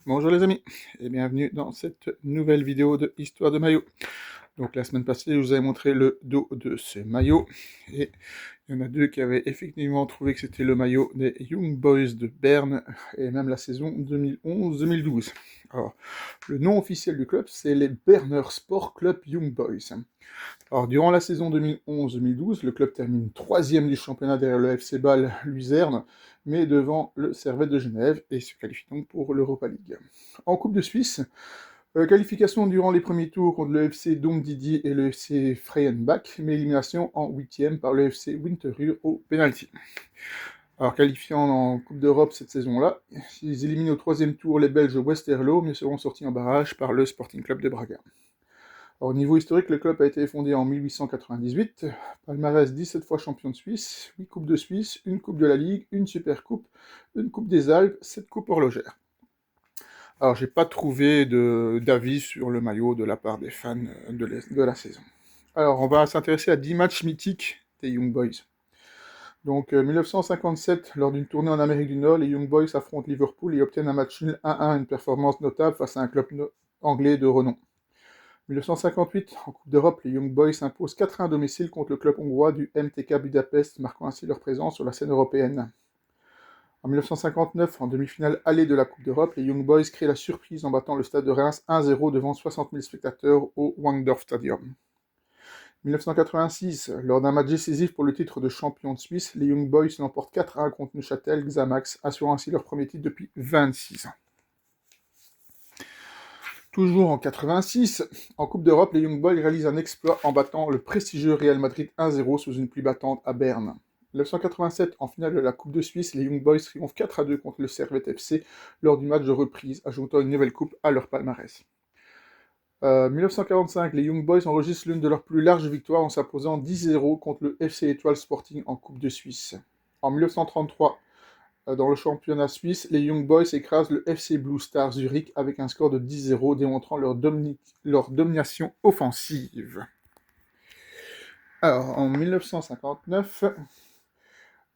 Bonjour les amis, et bienvenue dans cette nouvelle vidéo de Histoire de maillot. Donc la semaine passée, je vous avais montré le dos de ce maillot, et il y en a deux qui avaient effectivement trouvé que c'était le maillot des Young Boys de Berne, et même la saison 2011-2012. Alors, le nom officiel du club, c'est les Berner Sport Club Young Boys. Alors, durant la saison 2011-2012, le club termine troisième du championnat derrière le FC Bâle Luzerne, mais devant le Servette de Genève, et se qualifie donc pour l'Europa League. En Coupe de Suisse, qualification durant les premiers tours contre le FC Dom Didier et le FC Freienbach, mais élimination en huitième par le FC Winterthur au penalty. Alors, qualifiant en Coupe d'Europe cette saison-là, ils éliminent au troisième tour les Belges Westerlo, mais seront sortis en barrage par le Sporting Club de Braga. Alors, au niveau historique, le club a été fondé en 1898, palmarès 17 fois champion de Suisse, 8 coupes de Suisse, une coupe de la Ligue, une Supercoupe, une coupe des Alpes, 7 coupes horlogères. Alors, j'ai pas trouvé d'avis sur le maillot de la part des fans de la saison. Alors, on va s'intéresser à 10 matchs mythiques des Young Boys. Donc, 1957, lors d'une tournée en Amérique du Nord, les Young Boys affrontent Liverpool et obtiennent un match nul 1-1, une performance notable face à un club anglais de renom. 1958, en Coupe d'Europe, les Young Boys s'imposent 4-1 à domicile contre le club hongrois du MTK Budapest, marquant ainsi leur présence sur la scène européenne. En 1959, en demi-finale allée de la Coupe d'Europe, les Young Boys créent la surprise en battant le stade de Reims 1-0 devant 60 000 spectateurs au Wangdorf Stadium. 1986, lors d'un match décisif pour le titre de champion de Suisse, les Young Boys l'emportent 4-1 contre Neuchâtel Xamax, assurant ainsi leur premier titre depuis 26 ans. Toujours en 86, en Coupe d'Europe, les Young Boys réalisent un exploit en battant le prestigieux Real Madrid 1-0 sous une pluie battante à Berne. 1987, en finale de la Coupe de Suisse, les Young Boys triomphent 4-2 contre le Servette FC lors du match de reprise, ajoutant une nouvelle coupe à leur palmarès. 1945, les Young Boys enregistrent l'une de leurs plus larges victoires en s'imposant 10-0 contre le FC Étoile Sporting en Coupe de Suisse. En 1933, dans le championnat suisse, les Young Boys écrasent le FC Blue Star Zurich avec un score de 10-0, démontrant leur domination offensive. Alors, en 1959,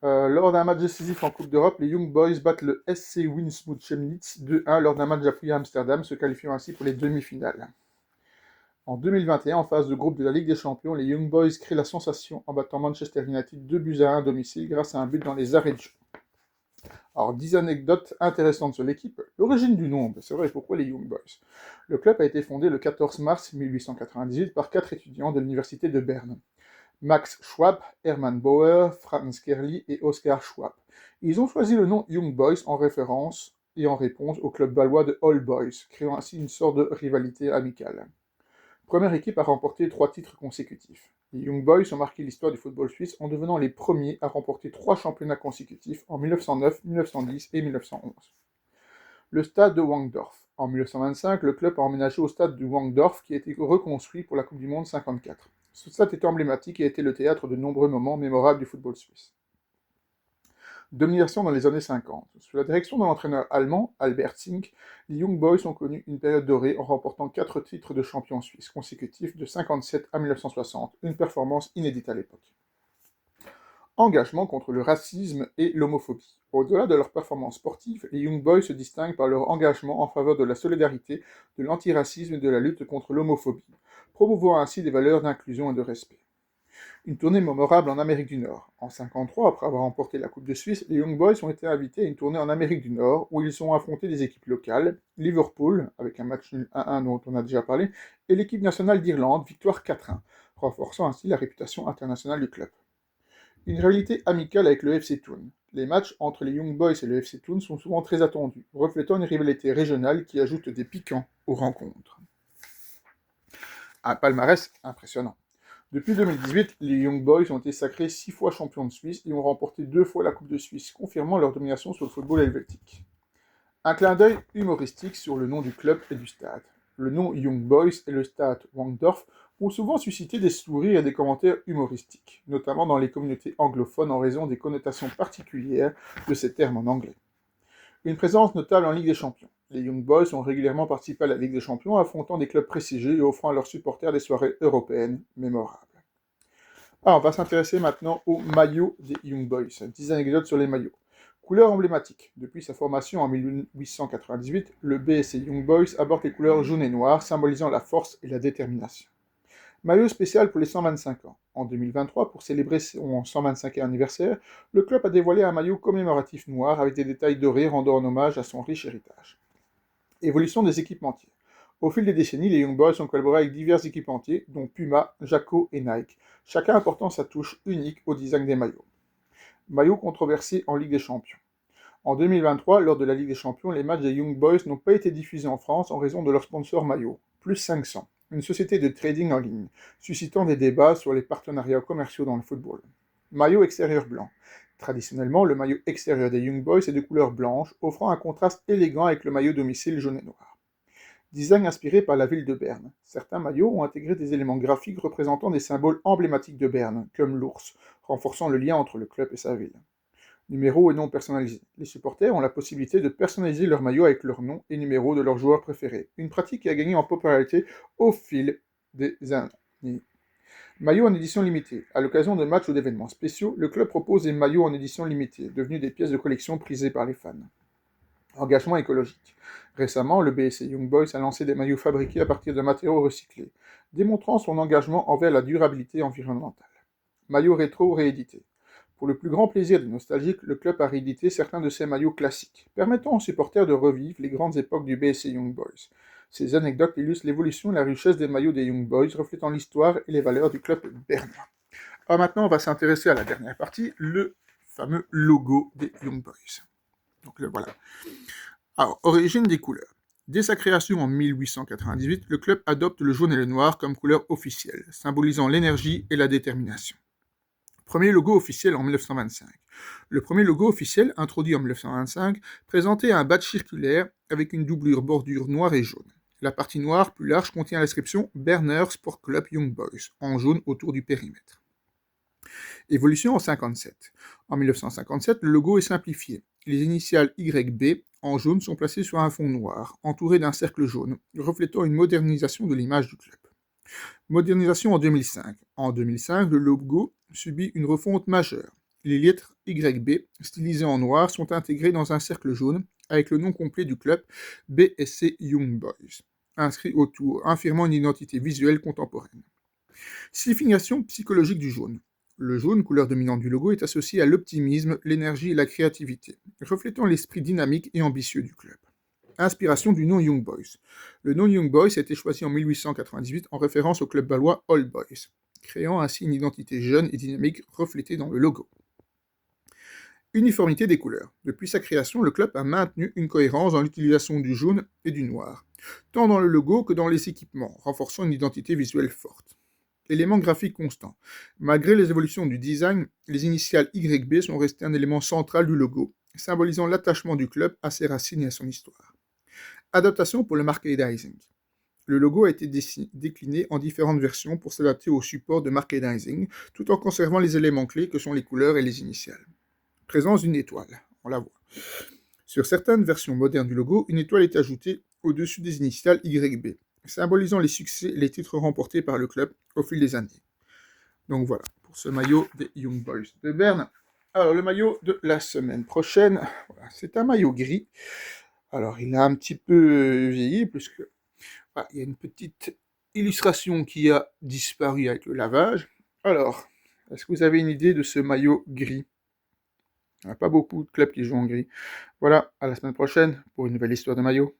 lors d'un match décisif en Coupe d'Europe, les Young Boys battent le SC Winsmoed Chemnitz 2-1 lors d'un match appuyé à Amsterdam, se qualifiant ainsi pour les demi-finales. En 2021, en phase de groupe de la Ligue des Champions, les Young Boys créent la sensation en battant Manchester United 2-1 à domicile grâce à un but dans les arrêts de jeu. Alors, 10 anecdotes intéressantes sur l'équipe. L'origine du nom, c'est vrai, pourquoi les Young Boys? Le club a été fondé le 14 mars 1898 par 4 étudiants de l'université de Berne. Max Schwab, Hermann Bauer, Franz Kerli et Oskar Schwab. Ils ont choisi le nom Young Boys en référence et en réponse au club bâlois de All Boys, créant ainsi une sorte de rivalité amicale. Première équipe à remporter 3 titres consécutifs. Les Young Boys ont marqué l'histoire du football suisse en devenant les premiers à remporter 3 championnats consécutifs en 1909, 1910 et 1911. Le stade de Wangdorf. En 1925, le club a emménagé au stade de Wangdorf qui a été reconstruit pour la Coupe du Monde 54. Ce stade était emblématique et a été le théâtre de nombreux moments mémorables du football suisse. Domination dans les années 50. Sous la direction de l'entraîneur allemand, Albert Zink, les Young Boys ont connu une période dorée en remportant 4 titres de champion suisse consécutifs de 1957 à 1960, une performance inédite à l'époque. Engagement contre le racisme et l'homophobie. Au-delà de leur performance sportive, les Young Boys se distinguent par leur engagement en faveur de la solidarité, de l'antiracisme et de la lutte contre l'homophobie, promouvant ainsi des valeurs d'inclusion et de respect. Une tournée mémorable en Amérique du Nord. En 1953, après avoir remporté la Coupe de Suisse, les Young Boys ont été invités à une tournée en Amérique du Nord où ils ont affronté des équipes locales, Liverpool, avec un match nul 1-1 dont on a déjà parlé, et l'équipe nationale d'Irlande, victoire 4-1, renforçant ainsi la réputation internationale du club. Une rivalité amicale avec le FC Thun. Les matchs entre les Young Boys et le FC Thun sont souvent très attendus, reflétant une rivalité régionale qui ajoute des piquants aux rencontres. Un palmarès impressionnant. Depuis 2018, les Young Boys ont été sacrés 6 fois champions de Suisse et ont remporté 2 fois la Coupe de Suisse, confirmant leur domination sur le football helvétique. Un clin d'œil humoristique sur le nom du club et du stade. Le nom Young Boys et le stade Wangdorf ont souvent suscité des sourires et des commentaires humoristiques, notamment dans les communautés anglophones en raison des connotations particulières de ces termes en anglais. Une présence notable en Ligue des Champions. Les Young Boys ont régulièrement participé à la Ligue des Champions, affrontant des clubs prestigieux et offrant à leurs supporters des soirées européennes mémorables. Alors, on va s'intéresser maintenant aux maillots des Young Boys. 10 anecdotes sur les maillots. Couleur emblématique. Depuis sa formation en 1898, le BSC Young Boys aborde les couleurs jaune et noir, symbolisant la force et la détermination. Maillot spécial pour les 125 ans. En 2023, pour célébrer son 125e anniversaire, le club a dévoilé un maillot commémoratif noir avec des détails dorés rendant hommage à son riche héritage. Évolution des équipementiers. Au fil des décennies, les Young Boys ont collaboré avec divers équipementiers, dont Puma, Jacko et Nike, chacun apportant sa touche unique au design des maillots. Maillot controversé en Ligue des Champions. En 2023, lors de la Ligue des Champions, les matchs des Young Boys n'ont pas été diffusés en France en raison de leur sponsor maillot, Plus 500, une société de trading en ligne, suscitant des débats sur les partenariats commerciaux dans le football. Maillot extérieur blanc. Traditionnellement, le maillot extérieur des Young Boys est de couleur blanche, offrant un contraste élégant avec le maillot domicile jaune et noir. Design inspiré par la ville de Berne. Certains maillots ont intégré des éléments graphiques représentant des symboles emblématiques de Berne, comme l'ours, renforçant le lien entre le club et sa ville. Numéros et noms personnalisés. Les supporters ont la possibilité de personnaliser leur maillot avec leur nom et numéro de leur joueur préféré, une pratique qui a gagné en popularité au fil des années. Maillots en édition limitée. À l'occasion de matchs ou d'événements spéciaux, le club propose des maillots en édition limitée, devenus des pièces de collection prisées par les fans. Engagement écologique. Récemment, le BSC Young Boys a lancé des maillots fabriqués à partir de matériaux recyclés, démontrant son engagement envers la durabilité environnementale. Maillots rétro réédités. Pour le plus grand plaisir des nostalgiques, le club a réédité certains de ses maillots classiques, permettant aux supporters de revivre les grandes époques du BSC Young Boys. Ces anecdotes illustrent l'évolution et la richesse des maillots des Young Boys, reflétant l'histoire et les valeurs du club bernois. Alors maintenant, on va s'intéresser à la dernière partie, le fameux logo des Young Boys. Donc le voilà. Alors, origine des couleurs. Dès sa création en 1898, le club adopte le jaune et le noir comme couleur officielle, symbolisant l'énergie et la détermination. Premier logo officiel en 1925. Le premier logo officiel, introduit en 1925, présentait un badge circulaire avec une doublure bordure noire et jaune. La partie noire, plus large, contient l'inscription Berner Sport Club Young Boys, en jaune autour du périmètre. Évolution en 57. En 1957, le logo est simplifié. Les initiales YB en jaune sont placées sur un fond noir, entouré d'un cercle jaune, reflétant une modernisation de l'image du club. Modernisation en 2005. En 2005, le logo subit une refonte majeure. Les lettres YB, stylisées en noir, sont intégrées dans un cercle jaune avec le nom complet du club, BSC Young Boys, inscrit autour, affirmant une identité visuelle contemporaine. Signification psychologique du jaune. Le jaune, couleur dominante du logo, est associé à l'optimisme, l'énergie et la créativité, reflétant l'esprit dynamique et ambitieux du club. Inspiration du nom Young Boys. Le nom Young Boys a été choisi en 1898 en référence au club balois Old Boys, créant ainsi une identité jeune et dynamique reflétée dans le logo. Uniformité des couleurs. Depuis sa création, le club a maintenu une cohérence dans l'utilisation du jaune et du noir, tant dans le logo que dans les équipements, renforçant une identité visuelle forte. Élément graphique constant. Malgré les évolutions du design, les initiales YB sont restées un élément central du logo, symbolisant l'attachement du club à ses racines et à son histoire. Adaptation pour le merchandising. Le logo a été décliné en différentes versions pour s'adapter au support de merchandising, tout en conservant les éléments clés que sont les couleurs et les initiales. Présence d'une étoile, on la voit. Sur certaines versions modernes du logo, une étoile est ajoutée au-dessus des initiales YB, symbolisant les succès et les titres remportés par le club au fil des années. Donc voilà, pour ce maillot des Young Boys de Berne. Alors le maillot de la semaine prochaine, voilà, c'est un maillot gris. Alors il a un petit peu vieilli, puisque voilà, il y a une petite illustration qui a disparu avec le lavage. Alors, est-ce que vous avez une idée de ce maillot gris? Il n'y a pas beaucoup de clubs qui jouent en gris. Voilà, à la semaine prochaine pour une nouvelle histoire de maillot.